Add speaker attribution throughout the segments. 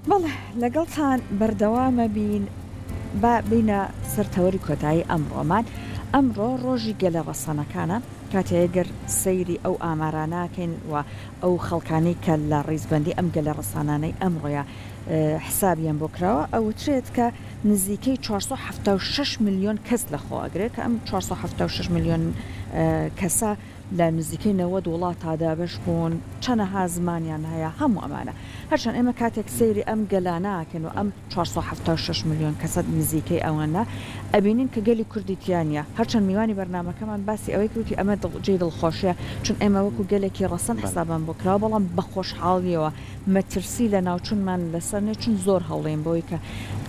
Speaker 1: بەڵێ لەگەڵتان بەردەوامە بین با بینە سەرتەوەری کۆتایی ئەمڕۆمان. ئەمڕۆ ڕۆژی گەلە ڕەسەنەکانە کاتێگەر سەیری ئەو ئاماراناکەین و ئەو خەڵکانی کە لە ڕیزبەندی ئەم گەلە ڕەسانانەی ئەمڕۆیە حسابیان بۆ کراوە ئەوترێت کە نزیکەی 476 میلیۆن کەس لەخۆگرێت کە ئەم 476 میلیۆن کەسە لە نزیکەی 90 وڵاتادا بەش بوون چەنەها زمانیان هەیە هەموو ئەمانە هەرچەند ئێمە کاتێک سەیری ئەم گەلاناکەن و ئەم 476 میلیۆن کەسە نزیکەی ئەوەنە ئەبینین کە گەلی کوردیتیانە هەرچەند میوانی بەرنامەکەمان باسی ئەوەی کوتی ئەمە جێ دڵخۆشیە چون ئێمە وەکو گەلێکی ڕەسەن حسابان بۆ کراوە بەڵام بە خۆشحاڵیەوە مەترسی لە ناوچونمان لەسەر نێچون زۆر هەڵێن بۆی کە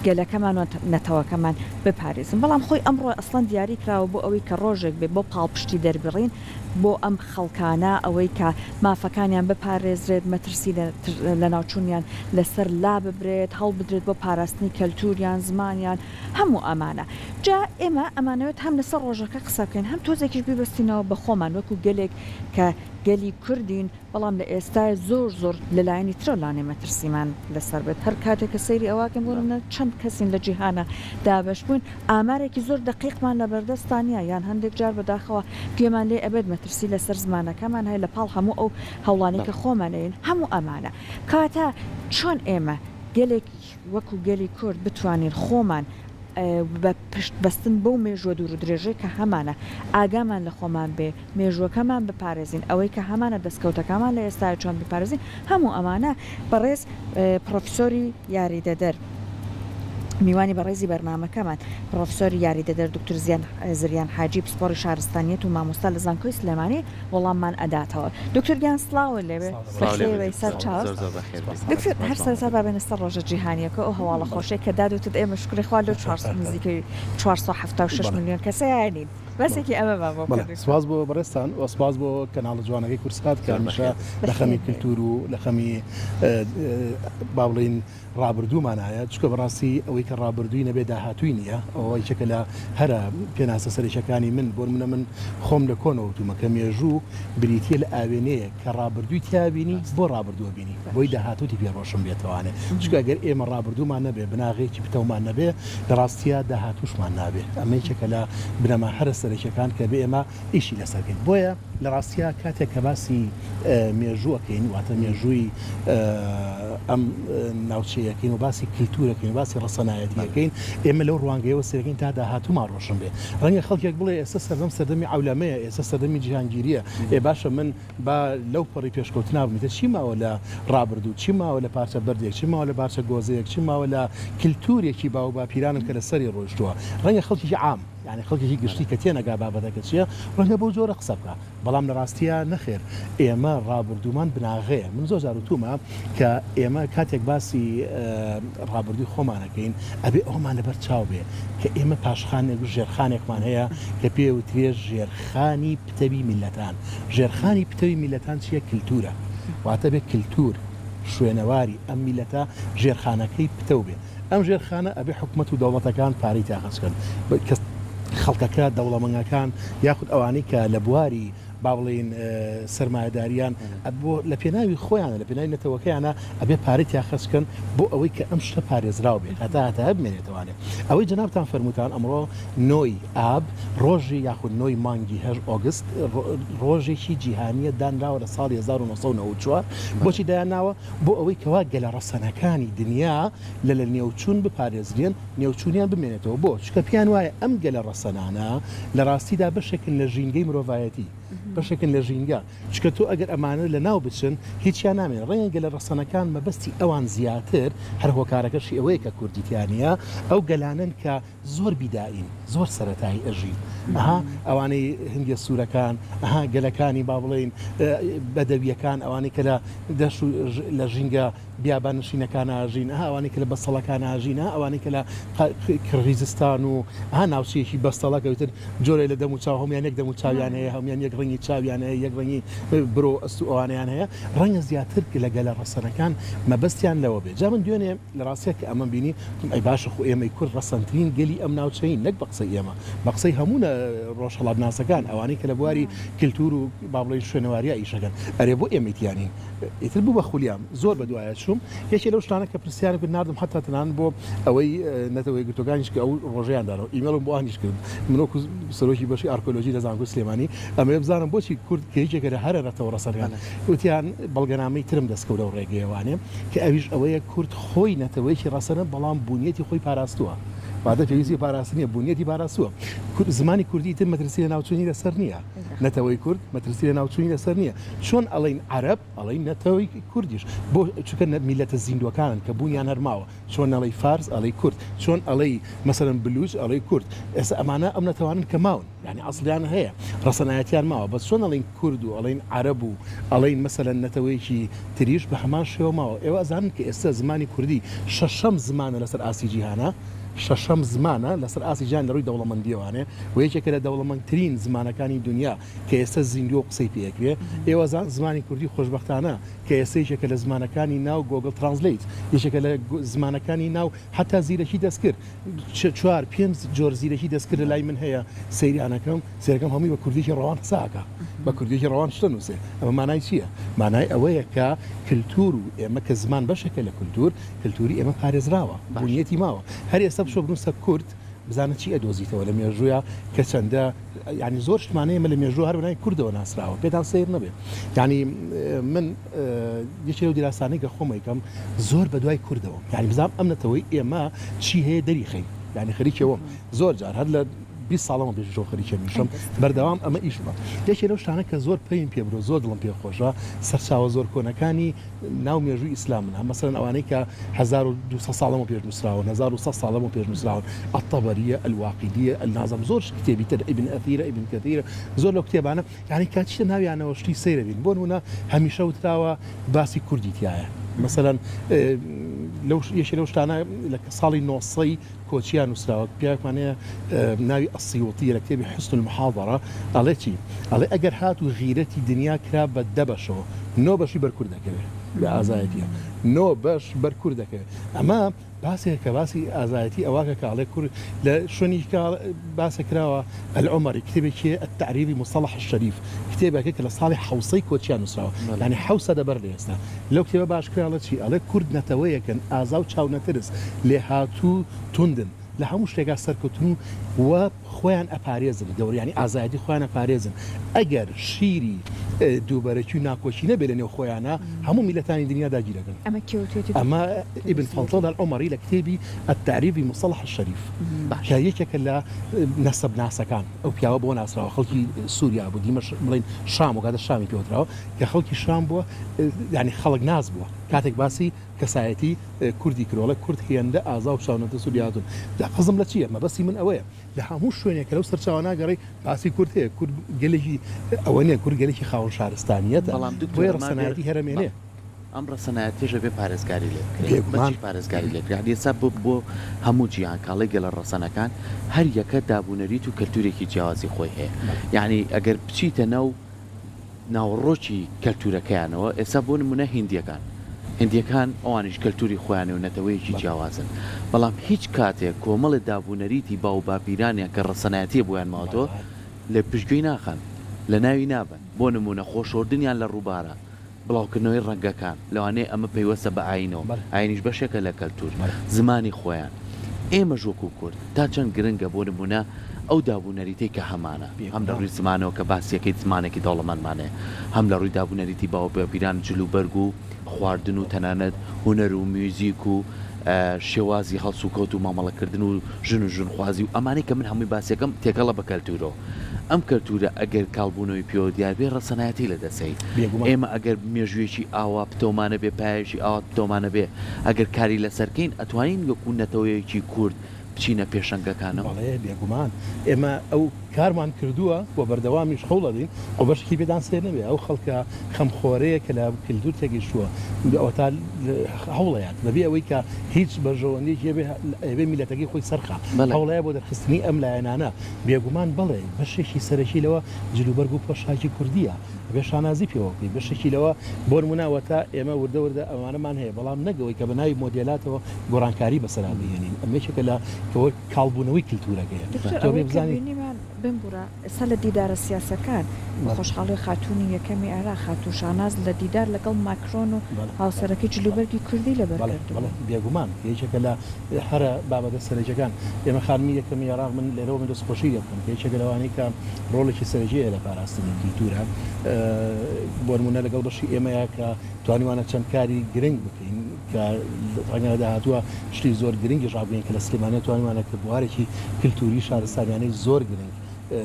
Speaker 1: گەلەکەمان و نەتەوەکەمان بپارێزن بەڵام خۆی ئەمڕۆ ئەسڵەن دیاری کراوە بۆ ئەوەی کە ڕۆژێک بێ بۆ پاڵپشتی دەربڕین بۆ ئەم خەڵکانە ئەوەی کە مافەکانیان بپارێزرێت مەترسی لە ناوچوونیان لەسەر لا ببرێت هەڵ بدرێت بۆ پاراستنی کەلتوریان زمانیان هەموو ئەمانە جا ئێمە ئەمانەوێت هەم لەسەر ڕۆژەکە قسەکەین هەم تۆزێکیش ببستینەوە بە خۆمان وەکو گەلێک کە گەلی کوردین بەڵام لە ئێستا زۆر لەلایەنی ترە لانێ مەترسیمان لەسەر بێت هەر کاتێککە سەیری ئەواکەم بۆنە چەند کەسین لە جیهانە دابش بوون ئامارێکی زۆر دقیقمان لە بەردەستانە یان هەندێک جار بەداخەوە پێمان لێ ئەبێت مەترسی لەسەر زمانەکەمان هەیە لە پاڵ هەموو ئەو هەوڵانێکە خۆمانەیەن هەموو ئەمانە کاتە چۆن ئێمە گەلێک وەکو گەلی کورد بتوانین خۆمان بە پشت بەستن بەو مێژوە دوور و درێژەی کە هەمانە ئاگامان لە خۆمان بێ مێژوەکەمان بپارێزین ئەوەی کە هەمانە دەستکەوتەکەمان لە ئێستا چۆن بپارێزین هەموو ئەمانە بەڕێز پرۆفسۆری یاریدەدەر میوانی بەڕێزی بەرنامەکەمان پرۆفسۆری یاریدەدەر دکتۆر زریان حاجی پسپۆری شارستانیەت و مامۆستا لە زانکۆی سلێمانی وەڵاممان ئەداتەوە دکتۆر گیان سڵاوە لێوێ بەخێوەی سەر چاوس دکتۆر هەر سەرسا بابێنە سەر ڕۆژە جیهانیەکە ئەو هەواڵە خۆشەی کە دادوتت ئێمە شکری خوا لەو 400 نزیکەی 476 میلیۆن کەسە یانین بەسێکی ئەمە بابە
Speaker 2: سپاس بۆ بەڕێستان و سپاس بۆ کەناڵە جوانەکەی کورسات کە هەمیشە لە خەمی کلتور و لە خەمی با بڵین ڕابردوومان هەیە چکە بەڕاستی ئەوەی کە ڕابردووی نەبێ داهاتووی نییە ئەوەی چەکە لە هەرە پێناسە سەرێکەکانی من بۆ منە من خۆم لە کۆنەوەتومە کە مێژوو بریتە لە ئاوێنەیە کە ڕابردووی تیابینی بۆ ڕابردووە بینی بۆی داهاتوتی پێڕۆشم بێتوانێ چکە ئەگەر ئێمە ڕابردوومان نەبێ بناغێکی پتەومان نەبێ لە ڕاستیە داهاتوشمان نابێ ئەمەی چەکە لە بنەما هەرە سەرێکەکان کە بێ ئێمە ئیشی لەسەرکەین بۆیە لە ڕاستیە کاتێک کە باسی مێژووەکەین واتە مێژووی ئەم ناوچەیەکەین و باسی کللتورەکەین باسی ڕسەنایەتیەکەین ئێمە لەو ڕوانگەیەوە سەرەکەین تا داهاتوومان ڕۆشن بێ ڕەنگە خەڵکێک بڵێ ئێستا سەردەم سەردەمی عولەمەیە ئێستا سەردەمی جیهانگیریە باشە من با لەو پەڕی پێشکەوتنا بمیتە چی ماوە لە ڕابردوو چی ماوە لە پارچە بەردێک چی ماوە لە پارچە گۆزەیەک چی ماوە لە کللتورێکی باو باپیرانم کە لە سەری ڕۆژتووە ڕەنگە خەڵکی عام يعني خەڵکێکی گشتی کە تێنەگا بابەتەکە چیە ڕەنگە بۆ جۆرە قسە بکە بەڵام لە ڕاستیە نەخێر ئێمە ڕابردوومان بناغەیە من زۆر زاروتومە کە ئێمە کاتێک باسی ڕابردووی خۆمانەکەین ئەبێ ئەومان لەبەر چاو بێ کە ئێمە پاشخانێک ژێرخانێکمان هەیە کە پێوترێ ژێرخانی پتەوی میلەتان ژێرخانی پتەوی میلەتان چیە کللتورە واتە بێ کللتور شوێنەواری ئەم میلەتە ژێرخانەکەی پتە بێ ئەم ژێرخانە ئەبێ حکومەت و دەوڵەتەکان پارەی تاخەچکەن خەڵکەکە دەوڵەمەنگەکان یاخود ئەوانەی کە لە بواری با بڵین سەرمایه‌داریان بۆ لە پێناوی خۆیانە لە پێناوی نەتەوەکەیانە ئەبێ پارەی تاخەچکەن بۆ ئەوەی کە ئەم شتە پارێزراو بێت هەتا بمێنێتوانێت ئەوەی جەنابتان فەرمووتان ئەمڕۆ نۆی ئاب ڕۆژی یاخود نۆی مانگی 8 ئۆگست ڕۆژێکی جیهانیە دانراوە لە ساڵی 1994 بۆچی دایانناوە بۆ ئەوەی کەوا گەلە ڕەسەنەکانی دنیا لە نێوچوون بپارێزرێن نێوچوونیان بمێنێتەوە بۆ چکە پیان وایە ئەم گەلە ڕەسەنانە لە ڕاستیدا بەشێکن لە ژینگەی مرۆڤایەتی بەشێکن لە ژینگە چکە تۆ ئەگەر ئەمانە لە ناو بچن هیچیان نامێن ڕێنگە لە ڕەسەنەکان مەبەستی ئەوان زیاتر هەر هۆکارەکەشی ئەوەیە کە کوردیتیانە ئەو گەلانن کە زۆر بیدائین زۆر سەرەتایی ئەژین ئەوانەی هەندێک سوورەکان گەلەکانی با بڵێن بەدەویەکان ئەوانەی کە لە ژینگە بیابانشینەکان ئاژین ئەوانەی کە لە بەستەڵەکان ئاژین ئەوانەی کە لە کڕیزستان و ناوچەیەکی بەستەڵەکەوتر جۆرە لە دەم و چاو هەمیان یەک دەم و چاویان هەیە هەمیان یەک ڕەنگی چاویان هەیە یەک ڕەنگی برۆ ئەست و ئەوانیان هەیە ڕەنگە زیاتر لە گەلە ڕەسەنەکان مەبەستیان لەوە بێ جا من دوێنێ لە ڕاستیە کە ئەمە بینی ئەی باشە خۆ ئێمەی کورد ڕەسەنترین گەلی ئەم ناوچەین نەک بە قسەی ئێمە بە قسەی هەمونە ڕۆژهەڵات ناسەکان ئەوانەی کە لە بواری کللتور و بابڵی شوێنەواریە ئیشەکەن ئەرێ بۆ ئێمەیتیانی ئیتر بوو بە خولیام زۆر بە دوایە چوم یەکێ لەو شتانە کە پرسیارە کرد نردم حتا تەنان بۆ ئەوەی نەتەوەی گرتوەکانیش کە ئەو ڕۆژەیاندانەوە ئیمێڵم بۆ ئانیش کرد منۆکو سەرۆکی بەشی ئارکۆلۆژی لە زانکۆ سلێمانی ئەمە بزانم بۆچی کورد کەیچێکە هەرە ڕەتەوە ڕەسەرگان وتیان بەڵگەنامەی ترم دەستکەوت لەو ڕێگەیەوانێ کە ئەویش ئەوەیە کورد خۆی نەتەوەیکی ڕەسەنە بەڵام بوونیەتی خۆی پاراستووە واتە پێویستی پاراستنیە بوونیەتی پاراستووە زمانی کوردی تر مەترسی لە ناوچوونی لەسەر نییە نەتەوەی کورد مەترسی لە ناوچوونی لەسەر نییە چۆن ئەڵین عەرەب ئەڵین نەتەوەی کوردیش بۆ چونکە میلەتە زیندوەکانن کە بوونیان هەرماوە چۆن ئەڵی فارس ئەڵی کورد چۆن ئەڵی مەسەرەن بلوچ ئەڵی کورد ئێستا ئەمانە ئەم نەتەوانن کە ماون یعنی ئەسڵیان هەیە ڕەسەنایەتیان ماوە بەس چۆن ئەڵین کورد و ئەڵین عەرەب و ئەڵین مەسەرەن نەتەوەیکی تریش بە هەمان شێوە ماوە ئێوە ئەزانن کە ئێستا زمانی کوردی شەشەم زمانە لەسەر ئاسی جیهانە شەشەم زمانە لەسەر ئاسی جیهان لە ڕووی دەوڵەمەندیەوانێ و یەکێکە لە دەوڵەمەندترین زمانەکانی دنیا کە ئێستا زیندوە و قسەی پێکرێ ئێوە زمانی کوردی خۆشبەختانە کە ئێستا یەکێکە لە زمانەکانی ناو گۆگڵ ترانسلیت یەکێکە لە زمانەکانی ناو حتا زیرەکی دەستکرد 4-5 جۆر زیرەکی دەستکرد لە لای من هەیە سەیرانەکەم سێرەکەم هەمووی بە کوردیی ڕەوان قساکە بە کوردیی ڕەوان شتە نووسێ ئەمە مانای چییە؟ مانای ئەوەیە کە کللتور و ئێمە کە زمان بەشێکە لە کللتوری ئێمە پارێزراوە بوونیەتی ماوە هەر ئێستا بشۆ بنووسە کورد بزانە چی ئەدۆزیتەوە لە مێژوویە کە چەندە ینی زۆر شتمانەیەمە لە مێژوو هەر بنای کوردەوە ناسراوە پێتان سیر نەبێ ینی من یەکێ لەو دیراسانەی کە خۆم یکەم زۆر بە دوای کوردەوە ینی بزانم ئەم نەتەوەی ئێمە چی هەیە دەریخەی ینی خەریکەوەم زۆر جار هەر لە 20 ساڵەمە پێش خەریکە میشم بەردەوام ئەمە ئیشمە یەکێ لەو شتانە کە زۆر پێیم پێ برۆ زۆر دڵم پێخۆشە سەرچاوە زۆر کۆنەکانی ناو مێژووی ئیسلامن مەسەرەن ئەوانەی کە 1200 ساڵەمە پێش نووسراون 1100 ساڵەمە پێش نووسراون الطەبەریە الواقیدیە النازم زۆر کتێبی تر ئیبن ئەثیرە ئیبن کەثیرە زۆر لەو کتێبانە یعنی کاتیشتە ناویانەوە شتی سەیرە بین بۆ نمونە هەمیشە وتراوە باسی کوردی تایە مثلا لو يشي لو شتانا لك صالي نوصي كوتشيان وسراوك بياك معناها ناوي السيوطية لكتابي حسن المحاضرة عليتي على أجر هاتو غيرتي دنيا كراب الدبشو نو باش بركوردك بأعزائتي نو باش بركوردك أما باسي كباسي أعزائتي أواك على كل لا شوني باس كراوا العمري كتابي كي التعريبي مصطلح الشريف كتابي كي لصالح حوصي كوتشيان وسراوك يعني حوصة دبر ليسنا لو كتابي باش كرا على شيء على كرد نتويا كان أعزاو تشاو نترس لهاتو تندن لە هەموو شتێکا سەرکەوتن و خۆیان ئەپارێزن دەور ینی ئازادی خۆیان ئەپارێزن ئەگەر شیری دووبەرەکی و ناکۆچی نەبێت لە نێو خۆیانە هەموو میلەتانی دنیا داگیرەکەن ئەمە ئیبن فەڵتەل العومەری لە کتێبی التعریبی مصطلح الشەریف کە یەکێکە لە نەسەب ناسەکان ئەو پیاوە بۆ ناسراوە خەڵکی سووریا بوو دیمەش بڵین شام و کاتە شامی پێوتراوە کە خەڵکی شام بووە ینی خەڵک ناز بووە کاتێک باسی کەسایەتی کوردی کرۆڵە کورد هێندە ئازا و شاونەتە سووریاتون قەزم لە چییە مەبەستی من ئەوەیە لە هەموو شوێنێک لەو سەرچاوە ناگەڕی باسی کورد هەیە کورد گەلێکی ئەوە نیە کورد گەلێکی خاوەن شارستانیەتە بۆیە ڕەسەنایەتی هەرەمێنێ
Speaker 3: ئەم ڕەسەنایەتیژە بێ پارێزگاری لێ پارێزگاری لێ دیسا بۆ هەموو جیهان کاڵی گەلە ڕەسەنەکان هەر یەکە دابوونەریت و کەلتورێکی جیاوازی خۆی هەیە یعنی ئەگەر بچیتە ناوڕۆکی کەلتورەکەیانەوە ئێستا بۆ نمونە هندیەکان ئەوانش کەلتوری خۆیانە و نەتەوەیەکی جیاوازن بەڵام هیچ کاتێک کۆمەڵی دابوونەریتی باو باپیرانیان کە ڕەسەنایەتی بۆیان ماوەتەوە لە پشتگوێی ناخەن لە ناوی نابن بۆ نمونە خۆشۆردنیان لە ڕووبارە بڵاوکردنەوەی ڕەنگەکان لەوانەیە ئەمە پەیوەستە بە ئاینەوە ئاینیش بەشێکە لە کەلتور زمانی خۆیان ئێمە ژۆک و کورد تا چەند گرنگە بۆ نمونە ئەو دابوونەریتی کە هەمانە هەم لە ڕووی زمانەوە کە باسیەکەی زمانێکی دەوڵەمەندمانەیە هەم لە ڕووی دابوونەریتی باوە باپیران جلوبەرگ و خواردن و تەنانەت هونەر و میوزیک و شێوازی هەڵس و کەوت و مامەڵەکردن و ژن خوازی و ئەمانەی کە من هەمووی باسیەکەم تێکەڵە بە کەلتورۆ ئەم کەلتورە ئەگەر کاڵبوونەوەی پێوە دیار بێ ڕەسەنایەتی لە دەسەی ئێمە ئەگەر مێژوێکی ئاوا پتۆمانە بێ پایشی ئاوا پتۆمانە بێ ئەگەر کاری لەسەرکەین ئەتوانین وەکو نەتەوەیەکی کورد بچینە پێشەنگەکانەوە
Speaker 2: بێگومان ئێمە ئەو کارمان کردووە بۆ بەردەوامیش خەوڵەدین و بەشکی بێدان سێر نەبێ ئەو خەڵکە خەمخۆرەیە کە لە کللتور تێگەیشتووە ئەو تا هەوڵەیات بەبێ ئەوەی کە هیچ بەژەوەندێکی ئەبێ میلەتەکەی خۆی سەرخە هەوڵەیە بۆ دەرخستنی ئەم لایەنانە بێگومان بڵێ بەشێکی سەرەکی لەوە جلوبەرگ و پۆشاکی کوردیە بێ شانازی پێوەکەی بەشێکی لەوە بۆ نمونەوە تا ئێمە وردە ئەوانەمان هەیە بەڵام نەگەوەی کە بەناوی مۆدیلاتەوە گۆڕانکاری بەسەرا بهێنین ئەمەشێکە لە کاڵبوونەوەی کللتورەکەیە تۆ بێ بزانین
Speaker 1: بمبورە ئێستا لە دیدارە سیاسەکان خۆشحاڵی خاتونی یەکەمی ئارا خاتون شاناز لە دیدار لەگەڵ ماکرۆن و هاوسەرەکەی جلوبەرگی کوردی لەبەرکردووە
Speaker 2: بێگومان یەکێکە لە هەرە بابەتە سەرنجەکان ئێمە خانمی یەکەمی عێراق من لێرەوە من دەستخۆشی دەکەم یەکێکە لەوانەی کە ڕۆڵێکی سەرنجەیە لە پاراستنی کللتورە بۆ نمونە لەگەڵ بەشی ئێمەیە کە توانیوانە چەند کاری گرنگ بکەین کە ڕەنگە داهاتووە شتی زۆر گرنگی ڕابگەین کە لە سلێمانێت توانیوانە کە بوارێکی کللتوری شارستانیانەی زۆر گرنگ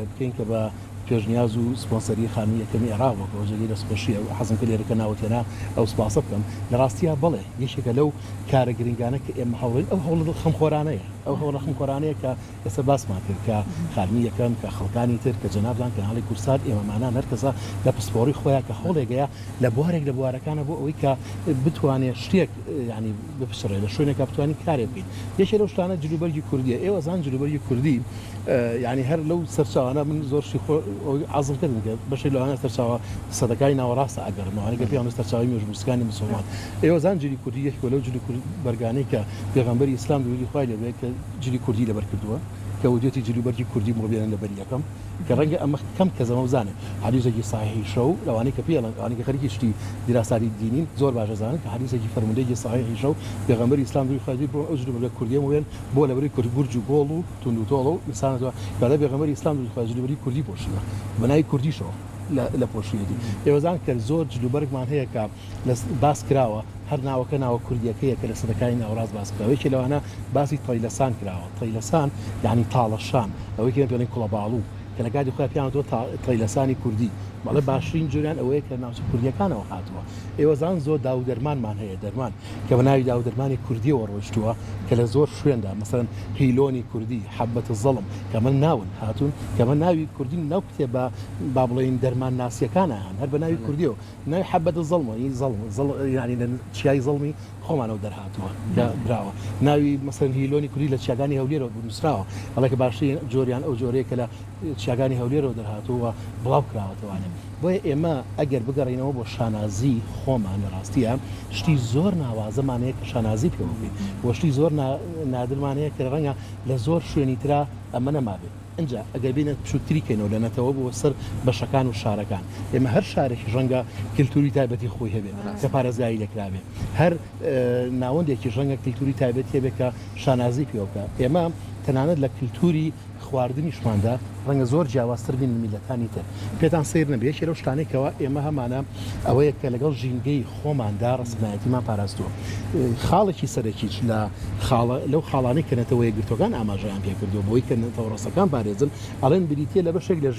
Speaker 2: بکەین کە بە پێشنیاز و سپۆنسەری خانمی یەکەمی عێراق ڕۆژێکی دەستخۆشی و حەزم کرد لێرەکە ناوەتێنا ئەو سپاسە بکەم لە ڕاستیە بڵێ یەکێکە لەو کارە گرنگانە کە ئێمە هەوڵین ئەو هەوڵ خەمخۆرانەیە ئەو هەوڵە خەمخۆرانەیە کە ئێستا باسمان کرد کە خانمی یەکەم کە خەڵکانی تر کە جەنابدان کە هەڵی کورسات ئێمەمانان هەر کەسە لە پسپۆڕی خۆیان کە هەوڵێکەیە لە بوارێک لە بوارەکانە بۆ ئەوەی کە بتوانێت شتێک ینی بپشڕێ لە شوێنێکە بتوانین کارێ بکەین یەکێ لەو شتانە جلوبەرگی کوردیە ئێوە زان جلوبەرگی کوردی ینی هەر لەو سەرچاوانە من زۆر عەزم کردم کە بەشی لەوانە سەرچاوە سەدەکانی ناوەڕاستە ئەگەڕنەوە هەرگە پێیان سەرچاوی مێژووسەکانی مسلمان ئێوە زان جلی کوردی یەک لەو جلی بەرگانەی کە پێغەمبەری ئیسلام دووری خوای لەبێت کە جلی کوردی لەبەر کردووە کە وجودی جلوبەرگی کوردی مۆبیلن لەبەر یەکەم کە ڕەنگە ئەمە کەم کەسەمە بزانێت حەدیثێکی صحیحی شەو لەوانەی کە پێڵن ئەوانەی کە خەریکی شتی دیراساری دینین زۆر باشە زانن کە حەدیثێکی فەرموودەیەکی صحیحی شەو پێغەمبەری ئیسلام دووری خوای بۆ ئەو جلوبەرگە کوردی موێن بۆ لەبەری کورد گورج و گۆڵ و تونند و تۆڵ و ئینسانەوە کەدا پێغەمبەری ئیسلام دووری خوای جلوبەری کوردی پۆشیوە بەناوی کوردیشەوە لە پۆشیەتی ئێوەزان کە زۆر جلوبەرگمان هەیە کە باس کراوە هەر ناوەکە ناوە کوردیەکەیە کە لە سەدەکانی ناوەڕاست باس کراوەیەکی لەوانە باسی تەیلەسان کراوە تەیلەسان یعنی تاڵەشان ئەوەی کە پێڵێن کوڵەباڵوو کە لە کاتی خۆیان پێیانەوە تەیلەسانی کوردی بەڵێ باشترین جوریان ئەوەیە کە ناوچە کوردیەکانەوە هاتووە ئێوەزان زۆر داو دەرمانمان هەیە دەرمان کە بە ناوی داو دەرمانی کوردیەوە ڕۆیشتووە کە لە زۆر شوێندا مەسەڵەن هیلۆنی کوردی حەبەتە زەڵم کە من ناون هاتوون کە من ناوی کوردی ناو کتێ با بڵێن دەرمان ناسیەکانە هەن هەر بە ناوی کوردیەوە ناوی حەبەتە زەڵمە ینی لە چیای زەڵمی خۆمانەوە دەرهاتووە براوە ناوی مەسەڵەن هیلۆنی کوردی لە چیاگانی هەولێرەوە نووسراوە هەڵێ کە باشترین جۆریان ئەو جۆرەیە کە لە چیاگانی هەولێرەوە دەرهاتووە بڵاو کراوەتەوانێت بۆیە ئێمە ئەگەر بگەڕینەوە بۆ شانازی خۆمان لە ڕاستیە شتی زۆر ناوازەمانەیە کە شانازی پێوە بێت بۆ شتی زۆر نادرمانەیە کە ڕەنگە لە زۆر شوێنی ترا ئەمە نەمابێت ئەجا ئەگەر بینێت پشوتریکەینەوە لە نەتەوە بۆ سەر بەشەکان و شارەکان ئێمە هەر شارێکی ڕەنگە کللتوری تایبەتی خۆی هەبێت کە پارێزگایی لەکرابێت هەر ناوەندێکی ڕەنگە کللتوری تایبەتی هەبێت کە شانازی پێوەکە ئێمە تەنانەت لە کللتوری خواردنیشماندا ڕەنگە زۆر جیاوازتر بین میلەتانی تر پێتان سیر نەبێت لەو شتانێکەوە ئێمە هەمانە ئەوەیە کە لەگەڵ ژینگەی خۆماندا ڕسمایەتیمان پاراستووە خاڵێکی سەرەکیش لەو خاڵانەی کە نەتەوەیە گرتوەکان ئاماژەیان پێکردو بۆی کە نەتەوە ڕستەکان پارێزن ئەڵێن بریتە لە بەشێک لە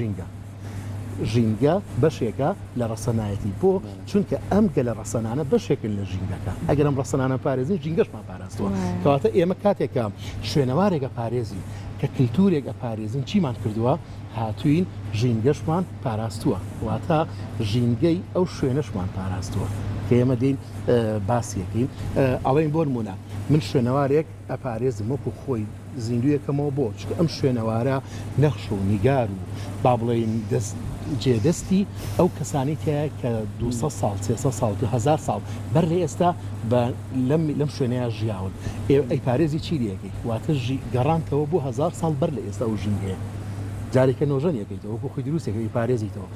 Speaker 2: ژینگە بەشێکە لە ڕەسەنایەتی بۆ چونکە ئەم گە لە ڕەسەنانە بەشێکن لە ژینگەکە ئەگەر ئەم ڕەسەنانە پارێزی ژینگەشمان پاراستووە کەواتە ئێمە کاتێکە شوێنەوارێکە پارێزی کە کللتورێک ئەپارێزن چیمان کردووە هاتوین ژینگەشمان پاراستووە واتە ژینگەی ئەو شوێنەشمان پاراستووە کە ئێمە دین باسیەکەین ئەڵێن بۆ نمونە من شوێنەوارێک ئەپارێزم وەکو خۆی زیندویەکەمەوە بۆ چکە ئەم شوێنەوارە نەخش و نیگار و با بڵێن جێدەستی ئەو کەسانی تایە کە 200 ساڵ 300 ساڵ 1000 ساڵ بەر لە ئێستا لەم شوێنەیە ژیاون ئەی پارێزی چیریەکەی واتە گەڕانتەوە بۆ 1000 ساڵ بەر لە ئێستا ئەو ژینگەیە جارێکە نۆژەنیەکەیتەوە بۆ خۆی دروستێکی پارێزیتەوە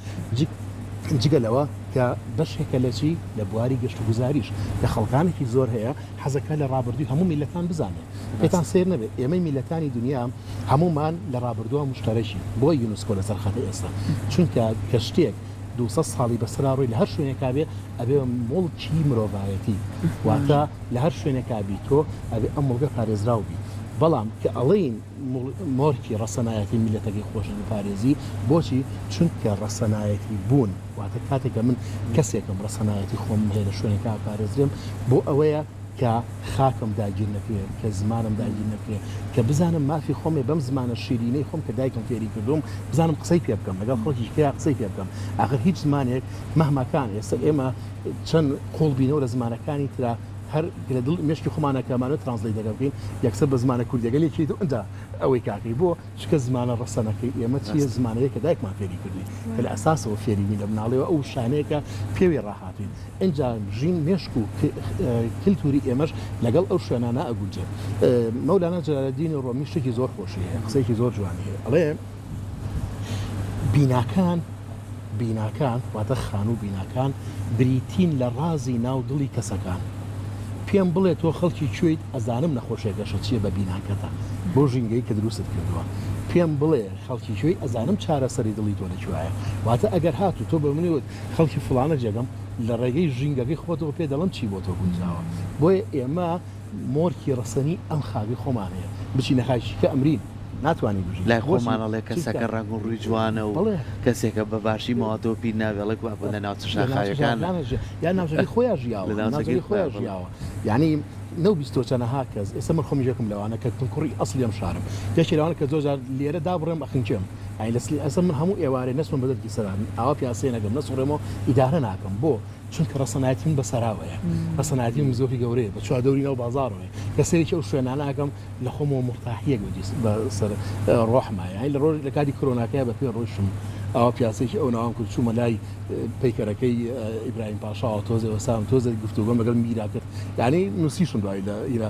Speaker 2: جگەلەوە کە بەشێکە لە چی لە بواری گەشت و گوزاریش کە خەڵکانێکی زۆر هەیە حەزەکە لە ڕابردووی هەموو میلەتان بزانێت پێتان سیر نەبێت ئێمەی میلەتانی دنیا هەمومان لە ڕابردووە مشتەرەکی بۆ یونسکۆ لەسەر خەتە ئێستا چونکە کە شتێک 200 ساڵی بەسەراڕۆی لە هەر شوێنێکا بێ ئەبێ مڵکی مرۆڤایەتی واتە لە هەر شوێنێکا بی تۆ ئەبێ ئەم مڵگە پارێزراو بی بەڵام کە ئەڵین مۆرکی ڕەسەنایەتی میلەتەکەی خۆش پارێزی بۆچی چونکە ڕەسەنایەتی بوون واتە کاتێکە من کەسێکم ڕەسەنایەتی خۆم هەیە لە شوێنێکا پارێزرێم بۆ ئەوەیە کە خاکم داگیر نەکرێت کە زمانم داگیر نەکرێت کە بزانم مافی خۆمێ بەم زمانە شیرینەی خۆم کە دایکم فێری کردوم بزانم قسەی پێ بکەم لەگەڵ خۆکی کیا قسەی پێ بکەم ئاخر هیچ زمانێک مەهماکان ئێستا ئێمە چەند قۆڵ بینەوە لە زمانەکانی ترا هەر لە دڵ مشکی خۆمانەکەمانە ترانسلیت دەکەین یەکسەر بە زمانە کوردیەگەلێکی ئەندا ئەوەی کاکەی بۆ چکە زمانە ڕەسەنەکەی ئێمە چیە زمانەیە کە دایکمان فێری کردی کە لە ئەساسەوە فێریبین لە مناڵەوە ئەو شانەیەکە پێوی ڕاهاتین ئەنجا ژین مێشک و کلتوری ئێمەش لەگەڵ ئەو شوێنانە ئەگونجێت مەولانا جەلالەدین ڕۆمی شتێکی زۆر خۆشیە قسەیەکی زۆر جوانیە ئەڵێ بیناکان واتە خان و بیناکان بریتین لە ڕازی ناو دڵی کەسەکان پێم بڵێ تۆ خەڵکی کوێیت ئەزانم نەخۆشێگەشە چیە بە بیناکەتە بۆ ژینگەی کە دروست کردووە پێم بڵێ خەڵکی کوێی ئەزانم چارەسەری دڵی تۆ لەکوایە واتە ئەگەر هاتو تۆ بە منیوت خەڵکی فڵانە جێگەم لە ڕێگەی ژینگەکەی خۆتەوە پێ دەڵم چی بۆ تۆ گونجاوە بۆیە ئێمە مۆرکی ڕسەنی ئەم خاوی خۆمانەیە بچی نەخایشیکە ئەمرین ناتوانانی بژی
Speaker 3: لای خۆمانەڵێ کەسەکە ڕنگ ڕووی جوانە و کەسێکە بە باشی ماوەتەوە پیر ناوێڵک بە لە ناو شاخایەکان
Speaker 2: یان ناوچەی خۆیان ژیاوە یعنی نەو بیستۆ چەنەها کەس ئێستا من خۆم یەکم لەوانە کە کوڕی ئەسڵی ئەم شارم یەکی لەوانە کە زۆر لێرە دابڕێم ئەخنچێم ئەی لەسلی ئەسە من هەموو ئێوارێ نەسمم بەدەستی سەران ئاوا پیاسەیە نەگەم نەسوڕێمەوە ئیدارە ناکەم بۆ چونکە ڕەسەنایەتی من بەسەراوەیە ڕەسەنایەتی من زۆری گەورەیە بە چوادەوری ناو بازاڕەوەی کەسێکی ئەو شوێنانەکەم لە خۆمەوە مرتاحیەک بەسەر ڕۆحمایە لە ڕۆژ لە کاتی کۆرۆناکەیە بە پێ ڕۆیشتم ئەوە پیاسێکی ئەو ناوام کرد چوومە لای پەیکەرەکەی ئیبراهیم پاشا تۆزەوە سام تۆزە گفتوگۆم لەگەڵ میرا کرد یعنی نووسیشم دوای لە ئیرا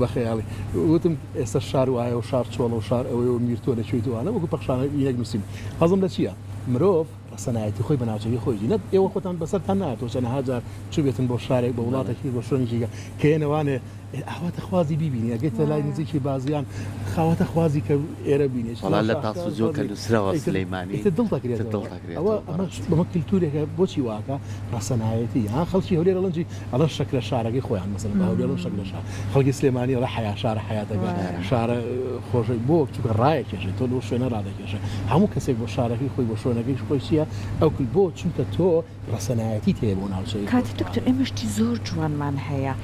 Speaker 2: بە خەیاڵی وتم ئێستا شار وایە و شار چۆڵە و شار ئەوەی میرتۆ لەکوێتوانە وەکو پەخشانە یەک نووسیم حەزم لە چییە مرۆڤ ڕەسەنایەتی خۆی بەناوچەی خۆی نەت ئێوە خۆتان بەسەرتان ناتەوە چەندەها جار چوو بێتن بۆ شارێک بە وڵاتێکی بۆ شوێنێکیگە کە ئێنەوانێ ئاواتە خوازی بیبینی ئەگەیتە لای نزیکی بازیان خاوەتە خوازی کە ئێرە بینێت
Speaker 3: لە تاسوزۆ کە نووسراوە سلەیمانی
Speaker 2: دڵتەکرێت ئەوە بەمە کللتورێکە بۆچی واکە ڕەسەنایەتی ها خەڵکی هەولێر لەنجی ئەڵە شەکرە شارەکەی خۆیان مەسەن بە هەولێر شەکرە شار خەڵکی سلێمانی ڕە حیا شارە حیاتەکە شارە خۆشی بۆ چونکە ڕایەکێشێت تۆ لەو شوێنە ڕادەکێشە هەموو کەسێک بۆ شارەکەی خۆی بۆ شوێنەکەی خۆی چییە ئەو کل بۆ چونکە تۆ ڕەسەنایەتی تێ بۆ ناوچەی
Speaker 1: کاتی دکتۆر ئێمەشتی زۆر جوانمان هەیە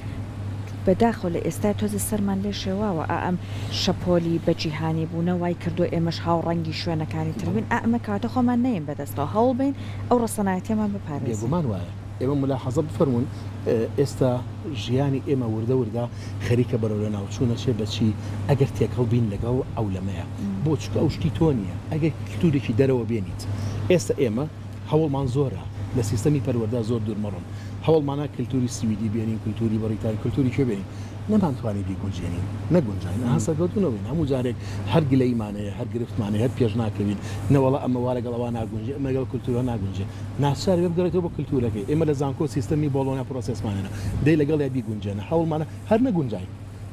Speaker 1: بەداخۆ لە ئێستا تۆزە سەرمان لێ شێواوە ئەم شەپۆلی بەجیهانی بوونە وای کردو ئێمەش هاوڕەنگی شوێنەکانی تربین ئەمە کاتە خۆمان نەیم بەدەستەوە هەوڵبین ئەو ڕەسەنایەتیمان بپارێزین
Speaker 2: بێگومان وایە ئێمە ملاحەزە بفەرمونون ئێستا ژیانی ئێمە وردە خەریکە بەرەو لە ناوچوونە چێ بەچی ئەگەر تێکەڵ بین لەگەڵ ئەو لەمەیە بۆ چکە ئەو شتی تۆ نییە ئەگەر کللتورێکی دەرەوە بێنیت ئێستا ئێمە هەوڵمان زۆرە لە سیستەمی پەروەردە زۆر دوورمەڕۆن هەوڵمانە کللتوری سویدی بێنین کللتوری بەریتانی کللتوری کوێ بێنین نەمانتوانی بیگونجێنین نەگونجین هەسەگەوتنەوەین هەموو جارێک هەر گلەیمانەیە هەر گرفتمانەیە هەر پێش ناکەوین نەوەڵە ئەمە وا لەگەڵەوە ناگونجێ ئەمەگەڵ کللتورە ناگونجێ ناچار بگەڕێتەوە بۆ کللتورەکەی ئێمە لە زانکۆ سیستەمی بۆڵۆنیا پرۆسسمانێنە دەی لەگەڵ یا بیگونجێنە هەوڵمانە هەر نەگونجین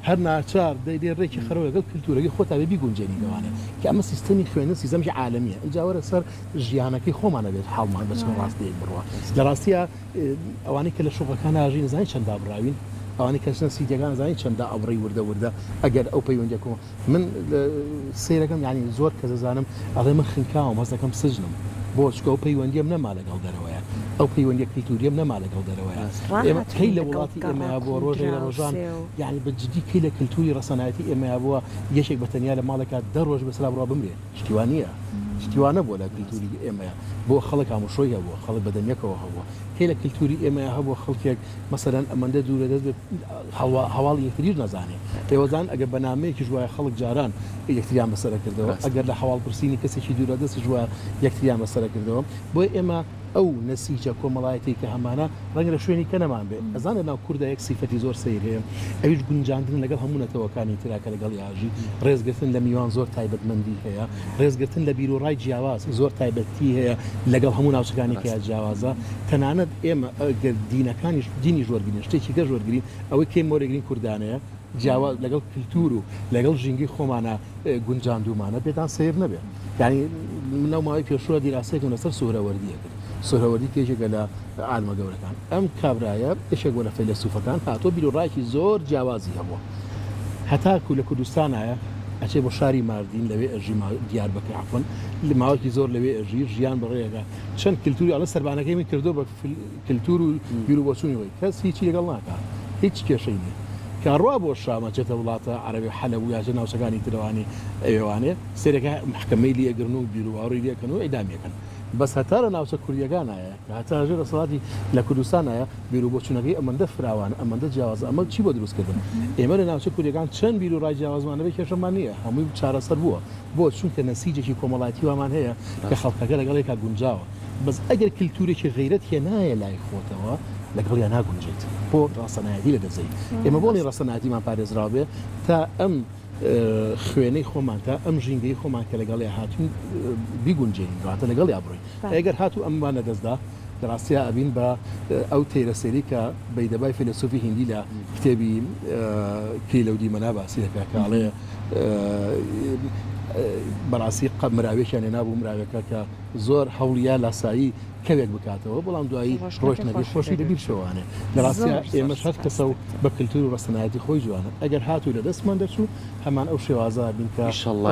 Speaker 2: هەر ناچار دەیدێ ڕێکی خەرەوە لەگەڵ کللتورەکەی خۆتا بێ بیگونجێنی لەوانە کە ئەمە سیستەمی خوێنە سیستەمی عالەمیە ئەجاوەرە سەر ژیانەکەی خۆمانە بێت حاڵمان بەچەند ڕاستەیەک بڕوە لە ڕاستیە ئەوانەی کە لە شوقەکان ئاژین زانین چەنددا بڕاوین ئەوانەی کەسنە سیدەکان زانین چەنددا ئەوڕێی وردە ئەگەر ئەو پەیوەندێکەوە من سیرەکەم یعنی زۆر کە دەزانم ئەڵێ من خنکاوم هەست دەکەم سجنم بۆ چکە ئەو پەیوەندیم نەما لەگەڵ دەرەوەیە ئەو پەیوەندی کللتوریم نەما لەگەڵ دەرەوەیە ئێمە کەی لە وڵاتی ئێمە بۆ ڕۆژێک لە ڕۆژان یعنی بەجددی کەی لە کللتوری ڕەسەنایەتی ئێمە بووە یەکێک بەتەنیا لە ماڵێکا دە ڕۆژ بەسرا بڕوا بمرێ شتیوانە شتیوانە بۆ لە کللتوری ئێمەیە بۆ خەڵک ئامۆژۆی هەبووە خەڵک بەدەمیەکەوە هەبووە کەی لە کللتوری ئێمە هەبووە خەڵکێک مەسەرەن ئەمەندە دوورە دەست هەواڵی یەکتری نەزانێت پێوەزان ئەگەر بەنامەیەکی ژوایە خەڵک جاران یەکتریان بەسەرە کردەوە ئەگەر لە هەواڵ پرسینی کەسێکی دوورە دەستی ژوایە یەکتریان بەسەرە کردەوە بۆی ئێمە ئەو نسیجە کۆمەڵایەتی کە هەمانە ڕەنگە لە شوێنی کە نەمان بێ ئەزان لە ناو کووردە یەک سیفەتی زۆر سەیر هەیە ئەویش گونجاندن لەگەڵ هەموو نەتەوەکانی تراکە لەگەڵ یاژی ڕێزگرتن لە میوان زۆر تایبەتمەندی هەیە ڕێزگرتن لە بیرۆڕای جیاواز زۆر تایبەتی هەیە لەگەڵ هەموو ناوچەکانی کە جیاوازە تەنانەت ئێمە دینەکانیش دینی ژۆرگرین شتێکی گە ژۆرگرین ئەوەی کێ مۆرەگرین کوردانەیە جیاواز لەگەڵ کللتور و لەگەڵ ژینگی خۆمانە گونجاندومانە بێتان سیر نەبێت یعنی منەو ماوەی پێشوە دیراسەیەکم لەسەر سوورەوەردیە کرد سوورەوەردی تێژێکە لە عالمە گەورەکان ئەم کابرایە یەکێک بۆ لە فەیلسوفەکان هاتۆ بیرۆڕایەکی زۆر جیاوازی هەبووە هەتاکو لە کوردستانایە ئەچێ بۆ شاری ماردین لەوێ ئەژی دیاربەکر عەفوەن لە ماوەیەکی زۆر لەوێ ئەژی ژیان بەڕێگە چەند کللتوری ئەڵە سەربانەکەی من کردو بە کللتور و بیر و بۆچوونیەوەی کەس هیچی لەگەڵ ناکات هیچ کێشەی نیە کارڕوا بۆ شامەچێتە وڵاتە عەرەبی حەلەب و یاجە ناوچەکانی ترەوانی ئەوێوانێ سێرەکە محکەمەی لێگرن و بیرروواڕی لێکەن و ئەیدامێکن بەس هەتارە ناوچە کوردیەکانایە کە هەتاژێ دەسەڵاتی لە کوردستانایە بیرو بۆ چوونەکەی ئەمەندە فراوان ئەمەندە جیاواز ئەمە چی بۆ دروستکردن ئێمە لە ناوچە کوردیەکان چەند بیر و ڕای جیاوازمانەبێ کێشەمان نییە هەمووی چارەسەر بووە بۆ چونکە نەسیجێکی کۆمەڵایەتی وامان هەیە کە خەڵکەکە لەگەڵێکا گونجاوە بەس ئەگەر کللتورێکی غیرەت هێنایە لای خۆتەوە لەگەڵیان ناگونجێت بۆ ڕاستەنایەتی لە دەزەی ئێمە بۆنی ڕاستەنایەتیمان پارێزراوێ تا ئەم خوێنەی خۆمان تا ئەم ژینگەی خۆمان کە لەگەڵی هاتوون بیگونجێنین دواتە لەگەڵی ئابڕۆی ئەگەر هاتوو ئەممانە دەستدا لەڕاستیا ئەبین بە ئەو تێرەسێری کە بەیدەبای فیلسوفی هندی لە کتێبی کلیلەودی مەنا باسی دەکات کاڵێ بەڕاستی مراوێکیان نابوو مراوەکە کە زۆر هەوڵیا لاسایی کەوێک بکاتەوە بەڵام دوایی ڕۆژ نەبی خۆشی لەبیر شەوانێ لەڕاستیا ئێمەش هەر کەسە و بە کللتور و ڕستەنایەتی خۆی جوانە ئەگەر هاتوو لە دەستمان دەچوو هەمان ئەو شێوازە بین کە
Speaker 3: ئینشەڵڵا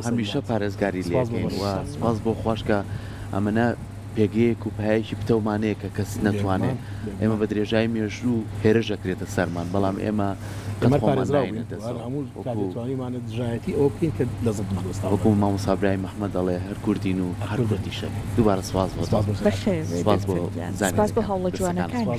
Speaker 3: هەمیشە پارێزگاری لێکەین سپاس بۆ خۆش کە ئەمەە پێگەیەک و پایەکی پتەومانەیە کە کەس نەتوانێت ئێمە بە درێژای مێژوو هێرەژەکرێتە سەرمان بەڵام ئێمە
Speaker 2: هەمووتوانیمانە دژایەتی ئەو بکەین کە لەزت مەدۆستا
Speaker 3: وەکو مامۆسابرای محەممەد دەڵێ هەر کوردین و هەر کوردی شەک دووبارە سواز
Speaker 1: سپاس بۆ هەوڵە جوانەکانی